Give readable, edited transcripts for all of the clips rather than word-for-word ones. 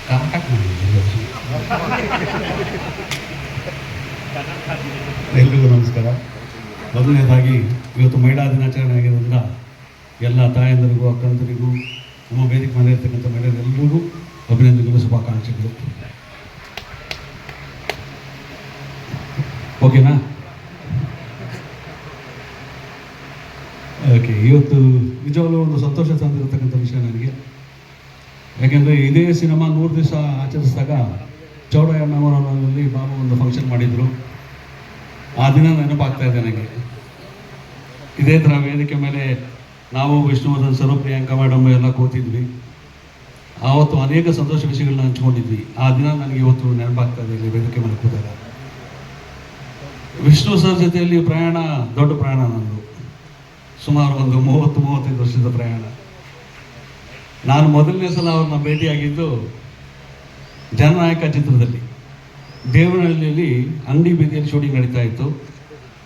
Contact ಎಲ್ರಿಗೂ ನಮಸ್ಕಾರ. ಮೊದಲನೇದಾಗಿ ಇವತ್ತು ಮಹಿಳಾ ದಿನಾಚರಣೆ ಆಗಿರೋದ್ರಿಂದ ಎಲ್ಲ ತಾಯಂದರಿಗೂ ಅಕ್ಕಂದರಿಗೂ ನಮ್ಮ ವೇದಿಕೆ ಮೇಲೆ ಇರ್ತಕ್ಕಂಥ ಮಹಿಳೆಯರೆಲ್ಲರಿಗೂ ಅಭಿನಂದನೆಗಳು, ಶುಭಾಕಾಂಕ್ಷೆಗಳು. ಓಕೆನಾ? ಓಕೆ. ಇವತ್ತು ನಿಜವಾಗ್ಲೂ ಒಂದು ಸಂತೋಷ ತಂದಿರತಕ್ಕಂಥ ವಿಷಯ ನನಗೆ. ಯಾಕೆಂದರೆ ಇದೇ ಸಿನಿಮಾ 100 ದಿವಸ ಆಚರಿಸಿದಾಗ ಚೌಡಯ್ಯನವರಲ್ಲಿ ಬಾಬು ಒಂದು ಫಂಕ್ಷನ್ ಮಾಡಿದರು. ಆ ದಿನ ನೆನಪಾಗ್ತಾ ಇದೆ ನನಗೆ. ಇದೇ ಥರ ವೇದಿಕೆ ಮೇಲೆ ನಾವು ವಿಷ್ಣುವರ್ಧನ್ ಸರ್, ಪ್ರಿಯಾಂಕಾ ಮೇಡಮ್ ಎಲ್ಲ ಕೂತಿದ್ವಿ. ಆವತ್ತು ಅನೇಕ ಸಂತೋಷ ವಿಷಯಗಳನ್ನ ಹಂಚ್ಕೊಂಡಿದ್ವಿ. ಆ ದಿನ ನನಗೆ ಇವತ್ತು ನೆನಪಾಗ್ತಾ ಇದೆ ಇಲ್ಲಿ ವೇದಿಕೆ ಮೇಲೆ ಕೂತಾಗ. ವಿಷ್ಣು ಸರ್ ಜೊತೆಯಲ್ಲಿ ಪ್ರಯಾಣ ದೊಡ್ಡ ಪ್ರಯಾಣ ನಂದು. ಸುಮಾರು ಒಂದು 30-35 ವರ್ಷದ ಪ್ರಯಾಣ. ನಾನು ಮೊದಲನೇ ಸಲ ಅವ್ರನ್ನ ಭೇಟಿಯಾಗಿದ್ದು ಜನನಾಯಕ ಚಿತ್ರದಲ್ಲಿ ದೇವನಹಳ್ಳಿಯಲ್ಲಿ ಅಂಗಡಿ ಬೀದಿಯಲ್ಲಿ ಶೂಟಿಂಗ್ ನಡೀತಾ ಇತ್ತು.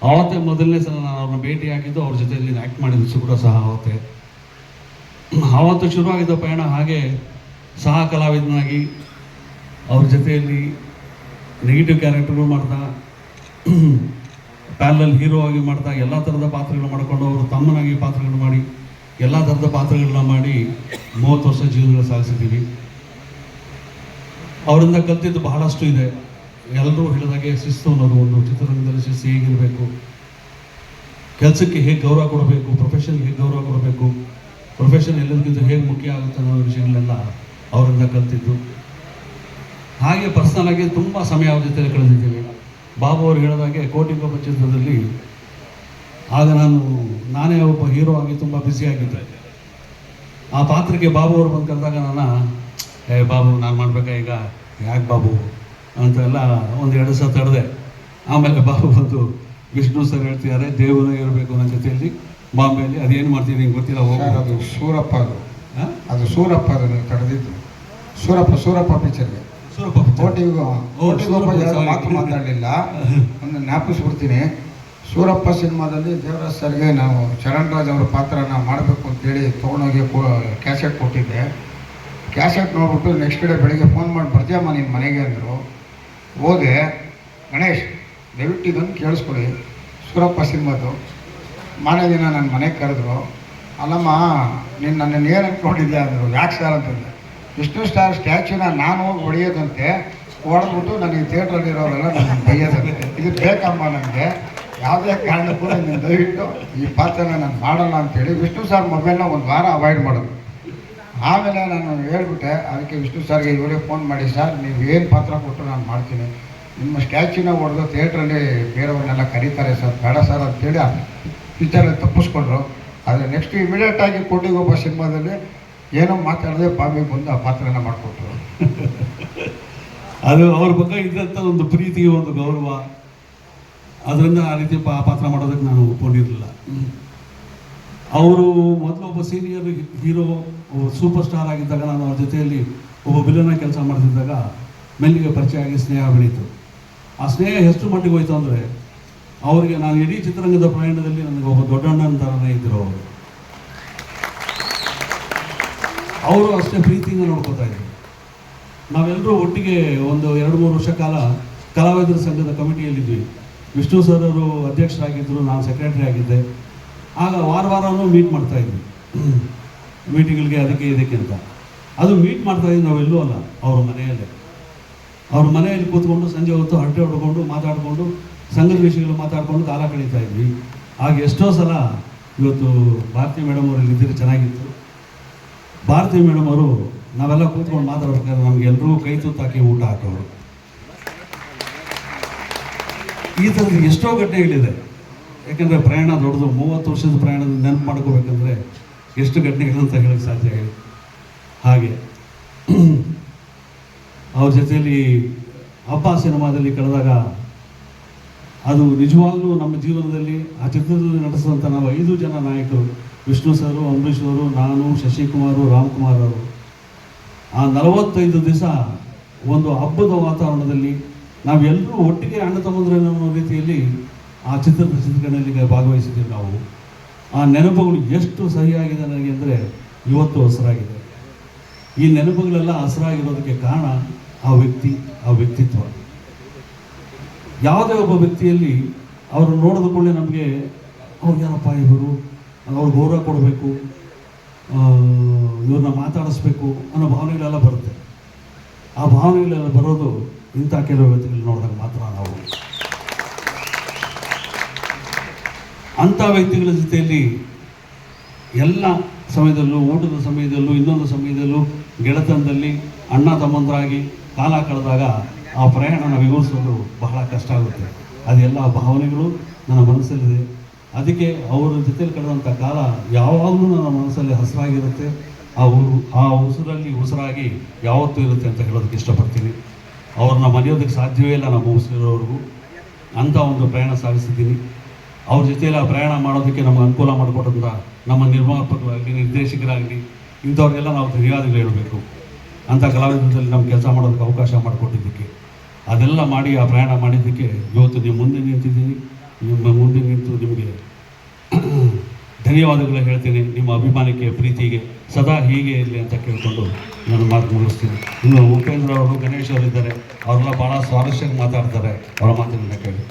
ಆವತ್ತೇ ಮೊದಲನೇ ಸಲ ನಾನು ಅವ್ರನ್ನ ಭೇಟಿಯಾಗಿದ್ದು, ಅವ್ರ ಜೊತೆಯಲ್ಲಿ ಆ್ಯಕ್ಟ್ ಮಾಡಿದ್ದು ಕೂಡ ಸಹ ಆವತ್ತೇ. ಆವತ್ತು ಶುರುವಾಗಿದ್ದ ಪಯಣ ಹಾಗೆ ಸಹ ಕಲಾವಿದನಾಗಿ ಅವ್ರ ಜೊತೆಯಲ್ಲಿ ನೆಗೆಟಿವ್ ಕ್ಯಾರೆಕ್ಟರ್ಗಳು ಮಾಡ್ತಾ, ಪ್ಯಾರಲಲ್ ಹೀರೋ ಆಗಿ ಮಾಡ್ತಾ, ಎಲ್ಲ ಥರದ ಪಾತ್ರಗಳು ಮಾಡಿಕೊಂಡು ಅವರು ತಮ್ಮನಾಗಿ ಪಾತ್ರಗಳು ಮಾಡಿ ಎಲ್ಲ ಥರದ ಪಾತ್ರಗಳನ್ನ ಮಾಡಿ 30 ವರ್ಷ ಜೀವನ ಸಾಗಿಸಿದ್ದೀವಿ. ಅವರಿಂದ ಕಲ್ತಿದ್ದು ಬಹಳಷ್ಟು ಇದೆ. ಎಲ್ಲರೂ ಹೇಳಿದಾಗೆ ಶಿಸ್ತು ಅನ್ನೋದು ಒಂದು, ಚಿತ್ರರಂಗದಲ್ಲಿ ಶಿಸ್ತು ಹೇಗಿರಬೇಕು, ಕೆಲಸಕ್ಕೆ ಹೇಗೆ ಗೌರವ ಕೊಡಬೇಕು, ಪ್ರೊಫೆಷನ್ಗೆ ಹೇಗೆ ಗೌರವ ಕೊಡಬೇಕು, ಪ್ರೊಫೆಷನ್ ಎಲ್ಲದಕ್ಕಿಂತ ಹೇಗೆ ಮುಖ್ಯ ಆಗುತ್ತೆ ಅನ್ನೋ ವಿಷಯಗಳೆಲ್ಲ ಅವರಿಂದ ಕಲ್ತಿದ್ದು. ಹಾಗೆ ಪರ್ಸ್ನಲ್ ಆಗಿ ತುಂಬ ಸಮಯ ಅವ್ರ ಜೊತೆಯಲ್ಲಿ ಕಳೆದಿದ್ದೀವಿ. ಬಾಬು ಅವರು ಹೇಳಿದಾಗೆ ಕೋಟಿಗೊಬ್ಬ ಚಿತ್ರದಲ್ಲಿ ಆಗ ನಾನೇ ಒಬ್ಬ ಹೀರೋ ಆಗಿ ತುಂಬ ಬ್ಯುಸಿಯಾಗಿದ್ದೆ. ಆ ಪಾತ್ರಕ್ಕೆ ಬಾಬು ಅವರು ಬಂದು ಕರೆದಾಗ ಬಾಬು ನಾನು ಮಾಡಬೇಕಾ ಈಗ, ಯಾಕೆ ಬಾಬು ಅಂತೆಲ್ಲ 1-2 ಸಲ ತಡೆದೆ. ಆಮೇಲೆ ಬಾಬು ಬಂದು ವಿಷ್ಣು ಸರ್ ಹೇಳ್ತಿದ್ದಾರೆ, ದೇವರೇ ಇರಬೇಕು ನನ್ನ ಜೊತೆಯಲ್ಲಿ ಬಾಂಬೆಯಲ್ಲಿ, ಅದೇನು ಮಾಡ್ತೀನಿ ನಿಂಗೆ ಗೊತ್ತಿಲ್ಲ, ಅದು ಸೂರಪ್ಪ, ಅದು ಸೂರಪ್ಪ, ಅದು ನೀವು ತಡೆದಿದ್ದು ಸೂರಪ್ಪ ಪಿಕ್ಚರ್ಗೆ ಮಾತು ಮಾತಾಡಲಿಲ್ಲ. ಒಂದು ಜ್ಞಾಪಿಸ್ಬಿಡ್ತೀನಿ. ಸೂರಪ್ಪ ಸಿನಿಮಾದಲ್ಲಿ ದೇವರಾಜ್ ಸರ್ಗೆ ನಾವು ಚರಣ್ ರಾಜ್ ಅವರ ಪಾತ್ರನ ಮಾಡಬೇಕು ಅಂತೇಳಿ ತೊಗೊಂಡೋಗಿ ಕ್ಯಾಸೆಟ್ ಕೊಟ್ಟಿದ್ದೆ. ಕ್ಯಾಸೆಟ್ ನೋಡ್ಬಿಟ್ಟು ನೆಕ್ಸ್ಟ್ ಡೇ ಬೆಳಿಗ್ಗೆ ಫೋನ್ ಮಾಡಿ ಬರ್ತೀಯಮ್ಮ ನಿನ್ನ ಮನೆಗೆ ಅಂದರು. ಹೋದೆ. ಗಣೇಶ್ ದಯವಿಟ್ಟು ಇದನ್ನು ಕೇಳಿಸ್ಕೊಡಿ, ಸೂರಪ್ಪ ಸಿನಿಮಾದು. ಮಾರನೇ ದಿನ ನನ್ನ ಮನೆಗೆ ಕರೆದ್ರು. ಅಲ್ಲಮ್ಮ ನೀನು ನನ್ನನ್ನು ಏನು ಅಂದ್ಕೊಂಡಿದ್ದೆ ಅಂದರು. ಯಾಕೆ ಸರ್ ಅಂತಂದೆ. ವಿಷ್ಣು ಸ್ಟಾರ್ ಸ್ಟ್ಯಾಚ್ಯೂನ ನಾನು ಹೋಗಿ ಹೊಡೆಯೋದಂತೆ, ಹೊಡೆದ್ಬಿಟ್ಟು ನನಗೆ ಥಿಯೇಟ್ರಲ್ಲಿರೋರೆಲ್ಲ ನನ್ನ ಬೈಯೋದಂತೆ. ಇದು ಬೇಕಮ್ಮ ನನಗೆ, ಯಾವುದೇ ಕಾರಣಕ್ಕೂ ನೀನು ದಯವಿಟ್ಟು ಈ ಪಾತ್ರನ ನಾನು ಮಾಡೋಲ್ಲ ಅಂತೇಳಿ ವಿಷ್ಣು ಸಾರ್ ಮೊಬೈಲ್ನ 1 ವಾರ ಅವಾಯ್ಡ್ ಮಾಡೋದು. ಆಮೇಲೆ ನಾನು ಹೇಳ್ಬಿಟ್ಟೆ. ಅದಕ್ಕೆ ವಿಷ್ಣು ಸಾರ್ಗೆ ಇವರೇ ಫೋನ್ ಮಾಡಿ, ಸರ್ ನೀವು ಏನು ಪಾತ್ರ ಕೊಟ್ಟು ನಾನು ಮಾಡ್ತೀನಿ, ನಿಮ್ಮ ಸ್ಟ್ಯಾಚ್ಯೂನ ಹೊಡೆದು ಥಿಯೇಟ್ರಲ್ಲಿ ಬೇರೆಯವ್ರನ್ನೆಲ್ಲ ಕರೀತಾರೆ ಸರ್, ಬೇಡ ಸರ್ ಅಂತೇಳಿ ಆ ಪಿಕ್ಚರಲ್ಲಿ ತಪ್ಪಿಸ್ಕೊಂಡ್ರು. ಆದರೆ ನೆಕ್ಸ್ಟ್ ಇಮಿಡಿಯೇಟಾಗಿ ಕೋಟಿಗೊಬ್ಬ ಸಿನಿಮಾದಲ್ಲಿ ಏನೋ ಮಾತಾಡದೆ ಬಾಂಬೆಗೆ ಬಂದು ಆ ಪಾತ್ರನ ಮಾಡಿಕೊಟ್ರು. ಅದು ಅವ್ರ ಬಗ್ಗೆ ಇದ್ದಂಥ ಒಂದು ಪ್ರೀತಿ, ಒಂದು ಗೌರವ, ಅದರಿಂದ ಆ ರೀತಿ ಪಾತ್ರ ಮಾಡೋದಕ್ಕೆ ನಾನು ಒಪ್ಕೊಂಡಿರಲಿಲ್ಲ. ಅವರು ಮೊದಲು ಒಬ್ಬ ಸೀನಿಯರ್ ಹೀರೋ, ಸೂಪರ್ ಸ್ಟಾರ್ ಆಗಿದ್ದಾಗ ನಾನು ಅವ್ರ ಜೊತೆಯಲ್ಲಿ ಒಬ್ಬ ವಿಲನ ಕೆಲಸ ಮಾಡ್ತಿದ್ದಾಗ ಮೆಲ್ಲಿಗೆ ಪರಿಚಯ ಆಗಿ ಸ್ನೇಹ ಬೆಳೀತು. ಆ ಸ್ನೇಹ ಎಷ್ಟು ಮಟ್ಟಿಗೆ ಹೋಯ್ತು ಅಂದರೆ, ಅವರಿಗೆ ನಾನು ಇಡೀ ಚಿತ್ರರಂಗದ ಪ್ರಯಾಣದಲ್ಲಿ ನನಗೆ ಒಬ್ಬ ದೊಡ್ಡಣ್ಣನ ಥರನೇ ಇದ್ದರು. ಅವರು ಅಷ್ಟೇ ಪ್ರೀತಿಯಿಂದ ನೋಡ್ಕೋತಾ ಇದ್ರು. ನಾವೆಲ್ಲರೂ ಒಟ್ಟಿಗೆ ಒಂದು 2-3 ವರ್ಷ ಕಾಲ ಕಲಾವಿದರ ಸಂಘದ ಕಮಿಟಿಯಲ್ಲಿದ್ವಿ. ವಿಷ್ಣು ಸರ್ ಅವರು ಅಧ್ಯಕ್ಷರಾಗಿದ್ದರು, ನಾನು ಸೆಕ್ರೆಟರಿ ಆಗಿದ್ದೆ. ಆಗ ವಾರನೂ ಮೀಟ್ ಮಾಡ್ತಾಯಿದ್ವಿ, ಮೀಟಿಂಗ್ಗಳಿಗೆ ಅದಕ್ಕೆ ಇದಕ್ಕೆ ಅಂತ. ಅದು ಮೀಟ್ ಮಾಡ್ತಾಯಿದ್ವಿ ನಾವೆಲ್ಲೂ ಅಲ್ಲ, ಅವ್ರ ಮನೆಯಲ್ಲಿ ಕೂತ್ಕೊಂಡು ಸಂಜೆ ಹೊತ್ತು ಹರಟೆ ಹೊಡ್ಕೊಂಡು ಮಾತಾಡಿಕೊಂಡು ಸಂಘದ ವಿಷಯಗಳು ಮಾತಾಡಿಕೊಂಡು ಕಾಲ ಕಳೀತಾ ಇದ್ವಿ. ಆಗ ಎಷ್ಟೋ ಸಲ ಇವತ್ತು ಭಾರತಿ ಮೇಡಮ್ ಅವರು ಇದ್ದರೆ ಚೆನ್ನಾಗಿತ್ತು. ಭಾರತಿ ಮೇಡಮ್ ಅವರು ನಾವೆಲ್ಲ ಕೂತ್ಕೊಂಡು ಮಾತಾಡ್ಬೇಕಾದ್ರೆ ನಮಗೆಲ್ಲರೂ ಕೈ ತುತ್ತಾಕಿ ಊಟ ಹಾಕೋರು. ಈ ಥರದ್ದು ಎಷ್ಟೋ ಘಟನೆಗಳಿದೆ. ಯಾಕೆಂದರೆ ಪ್ರಯಾಣ ದೊಡ್ಡದು. 30 ವರ್ಷದ ಪ್ರಯಾಣದ ನೆನಪು ಮಾಡ್ಕೋಬೇಕಂದ್ರೆ ಎಷ್ಟು ಘಟನೆಗಳಂತ ಹೇಳೋಕ್ಕೆ ಸಾಧ್ಯ ಆಗಿದೆ. ಹಾಗೆ ಅವ್ರ ಜೊತೆಯಲ್ಲಿ ಹಬ್ಬ ಸಿನಿಮಾದಲ್ಲಿ ಕಳೆದಾಗ ಅದು ನಿಜವಾಗ್ಲೂ ನಮ್ಮ ಜೀವನದಲ್ಲಿ ಆ ಚಿತ್ರದಲ್ಲಿ ನಡೆಸಿದಂಥ ನಾವು 5 ಜನ ನಾಯಕರು, ವಿಷ್ಣು ಸರು, ಅಂಬರೀಷ್ ಅವರು, ನಾನು, ಶಶಿಕುಮಾರು, ರಾಮ್ಕುಮಾರ್ ಅವರು, ಆ 45 ದಿವಸ ಒಂದು ಹಬ್ಬದ ವಾತಾವರಣದಲ್ಲಿ ನಾವೆಲ್ಲರೂ ಒಟ್ಟಿಗೆ ಅಣ್ಣ ತಮ್ಮಂದ್ರೆ ಅನ್ನೋ ರೀತಿಯಲ್ಲಿ ಆ ಚಿತ್ರದ ಚಿತ್ರಣದಲ್ಲಿ ಭಾಗವಹಿಸಿದ್ದೀವಿ ನಾವು. ಆ ನೆನಪುಗಳು ಎಷ್ಟು ಸಹಿಯಾಗಿದೆ ನನಗೆ ಅಂದರೆ ಇವತ್ತು ಹೊಸರಾಗಿದೆ. ಈ ನೆನಪುಗಳೆಲ್ಲ ಹಸಿರಾಗಿರೋದಕ್ಕೆ ಕಾರಣ ಆ ವ್ಯಕ್ತಿ, ಆ ವ್ಯಕ್ತಿತ್ವ. ಯಾವುದೇ ಒಬ್ಬ ವ್ಯಕ್ತಿಯಲ್ಲಿ ಅವರು ನೋಡಿದ ಕೂಡಲೇ ನಮಗೆ ಅವ್ರು ಯಾರಪ್ಪ ಇವರು, ಅವ್ರು ಗೌರವ ಕೊಡಬೇಕು, ಇವ್ರನ್ನ ಮಾತಾಡಿಸ್ಬೇಕು ಅನ್ನೋ ಭಾವನೆಗಳೆಲ್ಲ ಬರುತ್ತೆ. ಆ ಭಾವನೆಗಳೆಲ್ಲ ಬರೋದು ಇಂಥ ಕೆಲವು ವ್ಯಕ್ತಿಗಳು ನೋಡಿದಾಗ ಮಾತ್ರ. ನಾವು ಅಂಥ ವ್ಯಕ್ತಿಗಳ ಜೊತೆಯಲ್ಲಿ ಎಲ್ಲ ಸಮಯದಲ್ಲೂ, ಊಟದ ಸಮಯದಲ್ಲೂ, ಇನ್ನೊಂದು ಸಮಯದಲ್ಲೂ, ಗೆಳೆತನದಲ್ಲಿ ಅಣ್ಣ ತಮ್ಮಂದರಾಗಿ ಕಾಲ ಕಳೆದಾಗ ಆ ಪ್ರಯಾಣನ ವಿವರಿಸೋದು ಬಹಳ ಕಷ್ಟ ಆಗುತ್ತೆ. ಅದೆಲ್ಲ ಭಾವನೆಗಳು ನನ್ನ ಮನಸ್ಸಲ್ಲಿದೆ. ಅದಕ್ಕೆ ಅವರ ಜೊತೆಲಿ ಕಳೆದಂಥ ಕಾಲ ಯಾವಾಗಲೂ ನನ್ನ ಮನಸ್ಸಲ್ಲಿ ಹಸಿರಾಗಿರುತ್ತೆ. ಆ ಉಸಿರಲ್ಲಿ ಉಸಿರಾಗಿ ಯಾವತ್ತೂ ಇರುತ್ತೆ ಅಂತ ಹೇಳೋದಕ್ಕೆ ಇಷ್ಟಪಡ್ತೀನಿ. ಅವ್ರನ್ನ ಮರೆಯೋದಕ್ಕೆ ಸಾಧ್ಯವೇ ಇಲ್ಲ ನಮ್ಮ ಉಸಿರೋವರೆಗೂ. ಅಂಥ ಒಂದು ಪ್ರಯಾಣ ಸಾಗಿಸಿದ್ದೀನಿ. ಅವ್ರ ಜೊತೆಯಲ್ಲಿ ಆ ಪ್ರಯಾಣ ಮಾಡೋದಕ್ಕೆ ನಮಗೆ ಅನುಕೂಲ ಮಾಡಿಕೊಟ್ಟಂಥ ನಮ್ಮ ನಿರ್ಮಾಪಕರಾಗಲಿ, ನಿರ್ದೇಶಕರಾಗಲಿ, ಇಂಥವ್ರಿಗೆಲ್ಲ ನಾವು ಧನ್ಯವಾದಗಳು ಹೇಳಬೇಕು. ಅಂಥ ಕಲಾವಿದರಲ್ಲಿ ನಮ್ಮ ಕೆಲಸ ಮಾಡೋದಕ್ಕೆ ಅವಕಾಶ ಮಾಡಿಕೊಟ್ಟಿದ್ದಕ್ಕೆ, ಅದೆಲ್ಲ ಮಾಡಿ ಆ ಪ್ರಯಾಣ ಮಾಡಿದ್ದಕ್ಕೆ ಇವತ್ತು ನಿಮ್ಮ ಮುಂದೆ ನಿಂತಿದ್ದೀನಿ. ನಿಮ್ಮ ಮುಂದೆ ನಿಂತು ನಿಮಗೆ ಧನ್ಯವಾದಗಳು ಹೇಳ್ತೀನಿ. ನಿಮ್ಮ ಅಭಿಮಾನಕ್ಕೆ, ಪ್ರೀತಿಗೆ ಸದಾ ಹೀಗೆ ಇರಲಿ ಅಂತ ಕೇಳಿಕೊಂಡು ನಾನು ಮಾತು ಮುಗಿಸ್ತೀನಿ. ಇನ್ನು ಉಪೇಂದ್ರ ಅವರು, ಗಣೇಶ್ ಅವರಿದ್ದಾರೆ, ಅವರೆಲ್ಲ ಭಾಳ ಸ್ವಾರಸ್ಯವಾಗಿ ಮಾತಾಡ್ತಾರೆ. ಅವರ ಮಾತನ್ನು ಕೇಳಿ.